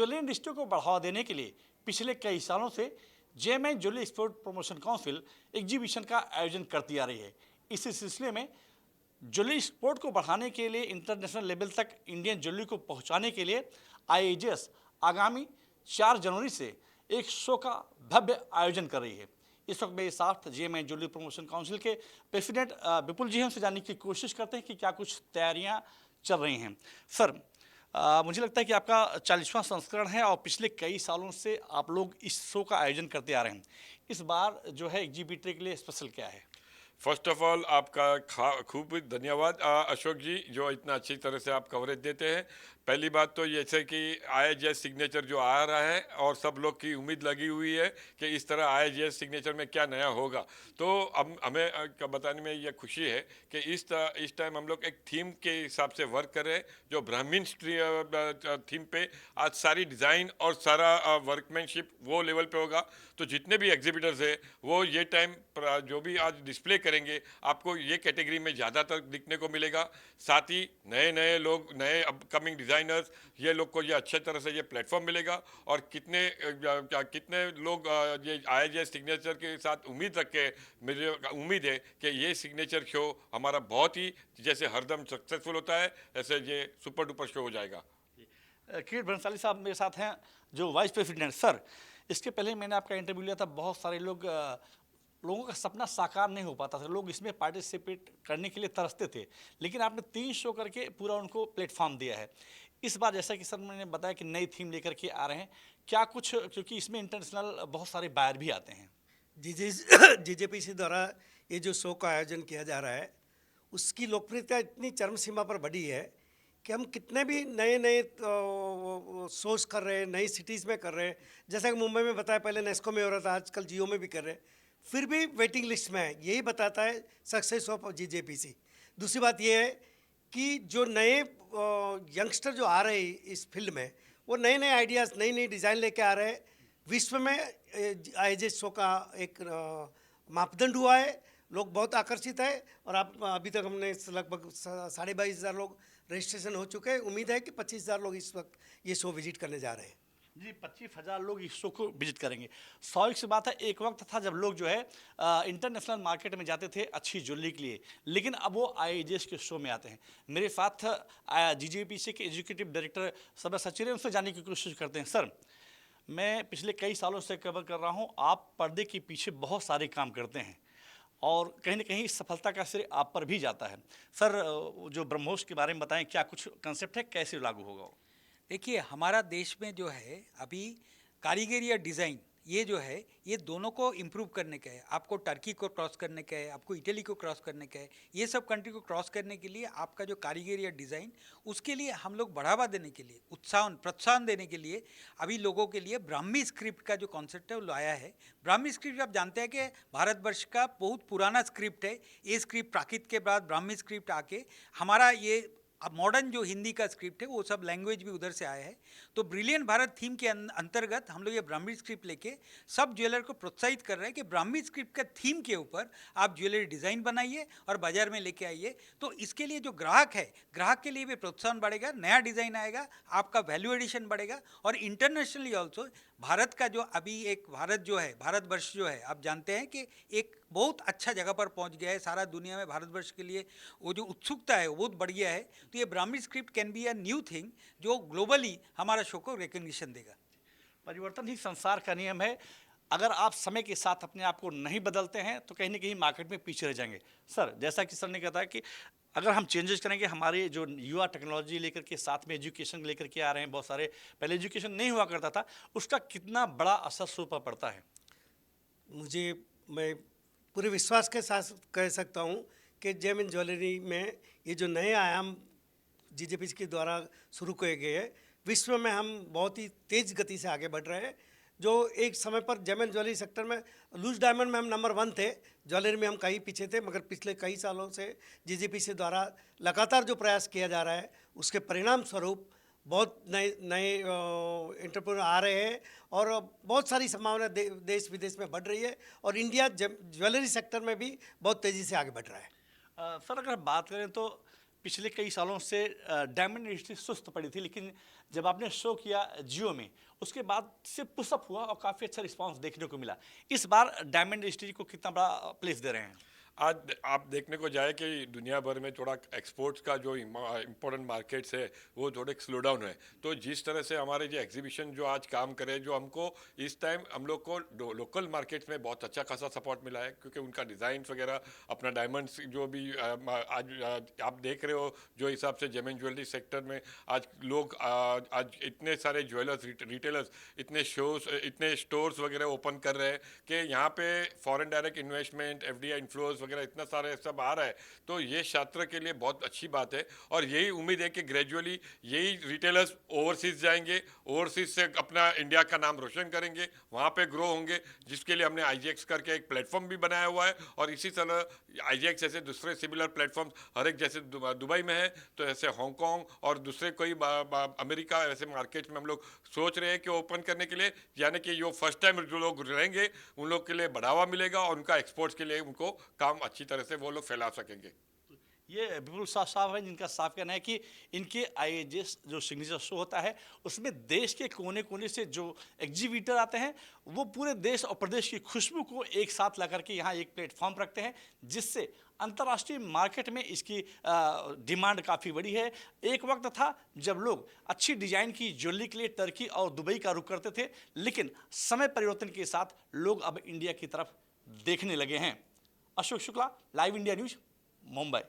Jewellery industry को बढ़ावा देने के लिए पिछले कई सालों से JMI jewellery export promotion council exhibition का आयोजन करती आ रही है। इसी सिलसिले में ज्वेलरी एक्सपोर्ट को बढ़ाने के लिए इंटरनेशनल लेवल तक इंडियन ज्वेलरी को पहुंचाने के लिए आईएजेएस आगामी 4 जनवरी से एक शो का भव्य आयोजन कर रही है। इस वक्त मेरे साथ जेएमआई ज्वेलरी प्रमोशन काउंसिल के प्रेसिडेंट विपुल जी हमसे जानने की कोशिश करते हैं कि क्या कुछ तैयारियां चल रही हैं। सर, मुझे लगता है कि आपका 40वां संस्करण है और पिछले कई सालों से आप लोग इस शो का आयोजन करते आ रहे हैं। इस बार जो है एग्जीबिटर के लिए स्पेशल क्या है? फर्स्ट ऑफ ऑल आपका खूब धन्यवाद अशोक जी, जो इतना अच्छी तरह से आप कवरेज देते हैं। पहली बात तो जैसे कि आईएजीएस सिग्नेचर जो आ रहा है और सब लोग की उम्मीद लगी हुई है कि इस तरह आईएजीएस सिग्नेचर में क्या नया होगा, तो अब हमें बताने में ये खुशी है कि इस टाइम हम लोग एक थीम के हिसाब से वर्क कर रहे हैं, जो ब्राह्मण थीम पे आज सारी डिज़ाइन और सारा वर्कमैनशिप वो लेवल पे होगा। तो जितने भी एग्जिबिटर्स है वो ये टाइम जो भी आज डिस्प्ले करेंगे आपको ये कैटेगरी में ज़्यादातर दिखने को मिलेगा। साथ ही नए नए लोग, नए अपकमिंग डिज़ाइनर्स, ये लोग को ये अच्छे तरह से ये प्लेटफॉर्म मिलेगा। और कितने लोग ये आईएजीएस सिग्नेचर के साथ उम्मीद रख के, मुझे उम्मीद है कि ये सिग्नेचर शो हमारा बहुत ही जैसे हरदम सक्सेसफुल होता है, ऐसे ये सुपर डुपर शो हो जाएगा। किरीट भंसाली साहब मेरे साथ हैं, जो वाइस प्रेसिडेंट। सर, इसके पहले मैंने आपका इंटरव्यू लिया था, बहुत सारे लोगों का सपना साकार नहीं हो पाता था, लोग इसमें पार्टिसिपेट करने के लिए तरसते थे, लेकिन आपने 3 शो करके पूरा उनको प्लेटफॉर्म दिया है। इस बार जैसा कि सर मैंने बताया कि नई थीम लेकर के आ रहे हैं, क्या कुछ, क्योंकि इसमें इंटरनेशनल बहुत सारे बायर भी आते हैं। जीजेपीसी द्वारा ये जो शो का आयोजन किया जा रहा है, उसकी लोकप्रियता इतनी चरम सीमा पर बढ़ी है कि हम कितने भी नए नए शोज कर रहे हैं, नई सिटीज़ में कर रहे हैं। जैसा कि मुंबई में बताया, पहले नेस्को में हो रहा था, आजकल जियो में भी कर रहे हैं, फिर भी वेटिंग लिस्ट में है। यही बताता है सक्सेस ऑफ जीजेपीसी। दूसरी बात ये है कि जो नए यंगस्टर जो आ रहे हैं इस फील्ड में, वो नए नए आइडियाज़, नई नई डिज़ाइन लेके आ रहे हैं। विश्व में आईएजीएस शो का एक मापदंड हुआ है, लोग बहुत आकर्षित है। और आप अभी तक हमने लगभग 22,500 लोग रजिस्ट्रेशन हो चुके हैं। उम्मीद है कि 25,000 लोग इस वक्त ये शो विजिट करने जा रहे हैं। जी, 25,000 लोग इस शो को विजिट करेंगे। स्वाभाविक सी बात है, एक वक्त था जब लोग जो है इंटरनेशनल मार्केट में जाते थे अच्छी ज्वेलरी के लिए, लेकिन अब वो आईएजीएस के शो में आते हैं। मेरे साथ जीजेपीसी के एग्जीक्यूटिव डायरेक्टर सबर सचिन, उनसे जानने की कोशिश करते हैं। सर, मैं पिछले कई सालों से कवर कर रहा हूँ, आप पर्दे के पीछे बहुत सारे काम करते हैं और कहीं ना कहीं सफलता का श्रेय आप पर भी जाता है। सर, जो ब्रह्मोस के बारे में बताएं, क्या कुछ कंसेप्ट है, कैसे लागू होगा वो? देखिए, हमारा देश में जो है अभी कारीगरी या डिज़ाइन, ये जो है ये दोनों को इम्प्रूव करने का है। आपको टर्की को क्रॉस करने का है, आपको इटली को क्रॉस करने का है। ये सब कंट्री को क्रॉस करने के लिए आपका जो कारीगरी या डिज़ाइन, उसके लिए हम लोग बढ़ावा देने के लिए, प्रोत्साहन देने के लिए अभी लोगों के लिए ब्राह्मी स्क्रिप्ट का जो कॉन्सेप्ट है वो लाया है। ब्राह्मी स्क्रिप्ट आप जानते हैं कि भारतवर्ष का बहुत पुराना स्क्रिप्ट है। ये स्क्रिप्ट प्राकृत के बाद ब्राह्मी स्क्रिप्ट आके हमारा ये अब मॉडर्न जो हिंदी का स्क्रिप्ट है वो सब लैंग्वेज भी उधर से आया है। तो ब्रिलियंट भारत थीम के अंतर्गत हम लोग ये ब्राह्मी स्क्रिप्ट लेके सब ज्वेलर को प्रोत्साहित कर रहे हैं कि ब्राह्मी स्क्रिप्ट का थीम के ऊपर आप ज्वेलरी डिज़ाइन बनाइए और बाजार में लेके आइए। तो इसके लिए जो ग्राहक है, ग्राहक के लिए भी प्रोत्साहन बढ़ेगा, नया डिज़ाइन आएगा, आपका वैल्यू एडिशन बढ़ेगा। और इंटरनेशनली ऑल्सो भारत का जो अभी एक भारत जो है, भारतवर्ष जो है, आप जानते हैं कि एक बहुत अच्छा जगह पर पहुंच गया है। सारा दुनिया में भारतवर्ष के लिए वो जो उत्सुकता है वो बहुत बढ़ गया है। तो ये Brahmi script can be a new thing जो ग्लोबली हमारा शो को रिकग्निशन देगा। परिवर्तन ही संसार का नियम है। अगर आप समय के साथ अपने आप को नहीं बदलते हैं तो कहीं ना कहीं मार्केट में पीछे रह जाएंगे। सर, जैसा कि सर ने कहा कि अगर हम चेंजेस करेंगे, हमारे जो युवा टेक्नोलॉजी लेकर के साथ में एजुकेशन लेकर के आ रहे हैं, बहुत सारे पहले एजुकेशन नहीं हुआ करता था, उसका कितना बड़ा असर शो पर पड़ता है? मैं पूरे विश्वास के साथ कह सकता हूँ कि जेएमआई ज्वेलरी में ये जो नए आयाम जीजेपीसी के द्वारा शुरू किए गए हैं, विश्व में हम बहुत ही तेज़ गति से आगे बढ़ रहे हैं। जो एक समय पर जेएमआई ज्वेलरी सेक्टर में लूज डायमंड में हम नंबर 1 थे, ज्वेलरी में हम कहीं पीछे थे, मगर पिछले कई सालों से जीजेपीसी द्वारा लगातार जो प्रयास किया जा रहा है, उसके परिणाम स्वरूप बहुत नए एंटरप्रेन्योर आ रहे हैं और बहुत सारी संभावना देश विदेश में बढ़ रही है। और इंडिया ज्वेलरी सेक्टर में भी बहुत तेज़ी से आगे बढ़ रहा है। सर, अगर बात करें तो पिछले कई सालों से डायमंड इंडस्ट्री सुस्त पड़ी थी, लेकिन जब आपने शो किया जियो में, उसके बाद से पुशअप हुआ और काफ़ी अच्छा रिस्पांस देखने को मिला। इस बार डायमंड इंडस्ट्री को कितना बड़ा प्लेस दे रहे हैं? आज आप देखने को जाए कि दुनिया भर में थोड़ा एक्सपोर्ट्स का जो इम्पोर्टेंट मार्केट्स है वो थोड़े स्लो डाउन है। तो जिस तरह से हमारे जो एग्जीबिशन जो आज काम करे, जो हमको इस टाइम हम लोग को लोकल मार्केट्स में बहुत अच्छा खासा सपोर्ट मिला है, क्योंकि उनका डिज़ाइंस वगैरह, अपना डायमंड्स जो भी आज आप देख रहे हो, जो हिसाब से जेम एंड ज्वेलरी सेक्टर में आज लोग आज इतने सारे ज्वेलर्स रिटेलर्स इतने शोज इतने स्टोर्स वगैरह ओपन कर रहे हैं कि यहाँ पे foreign direct investment, FDI inflows वगैरह इतना सारे सब आ रहा है। तो ये छात्र के लिए बहुत अच्छी बात है, और यही उम्मीद है कि ग्रेजुअली यही रिटेलर्स ओवरसीज जाएंगे, ओवरसीज से अपना इंडिया का नाम रोशन करेंगे, वहाँ पे ग्रो होंगे, जिसके लिए हमने आईजीएक्स करके एक प्लेटफॉर्म भी बनाया हुआ है। और इसी तरह आईजीएक्स जैसे दूसरे सिमिलर प्लेटफॉर्म्स हर एक, जैसे दुबई में है तो ऐसे हांगकांग और दूसरे कोई अमेरिका ऐसे मार्केट में हम लोग सोच रहे हैं कि ओपन करने के लिए, यानी कि जो फर्स्ट टाइम जो लोग रहेंगे उन लोग के लिए बढ़ावा मिलेगा और उनका एक्सपोर्ट्स के लिए उनको काम अच्छी तरह से वो लोग फैला सकेंगे। ये बिल्कुल साफ साफ है, जिनका साफ कहना है कि इनके आईएजीएस जो सिग्नेचर शो होता है उसमें देश के कोने कोने से जो एग्जीबिटर आते हैं वो पूरे देश और प्रदेश की खुशबू को एक साथ ला करके यहाँ एक प्लेटफॉर्म रखते हैं, जिससे अंतर्राष्ट्रीय मार्केट में इसकी डिमांड काफ़ी बड़ी है। एक वक्त था जब लोग अच्छी डिजाइन की ज्वेलरी के लिए टर्की और दुबई का रुख करते थे, लेकिन समय परिवर्तन के साथ लोग अब इंडिया की तरफ देखने लगे हैं। Ashok Shukla, live India news, Mumbai.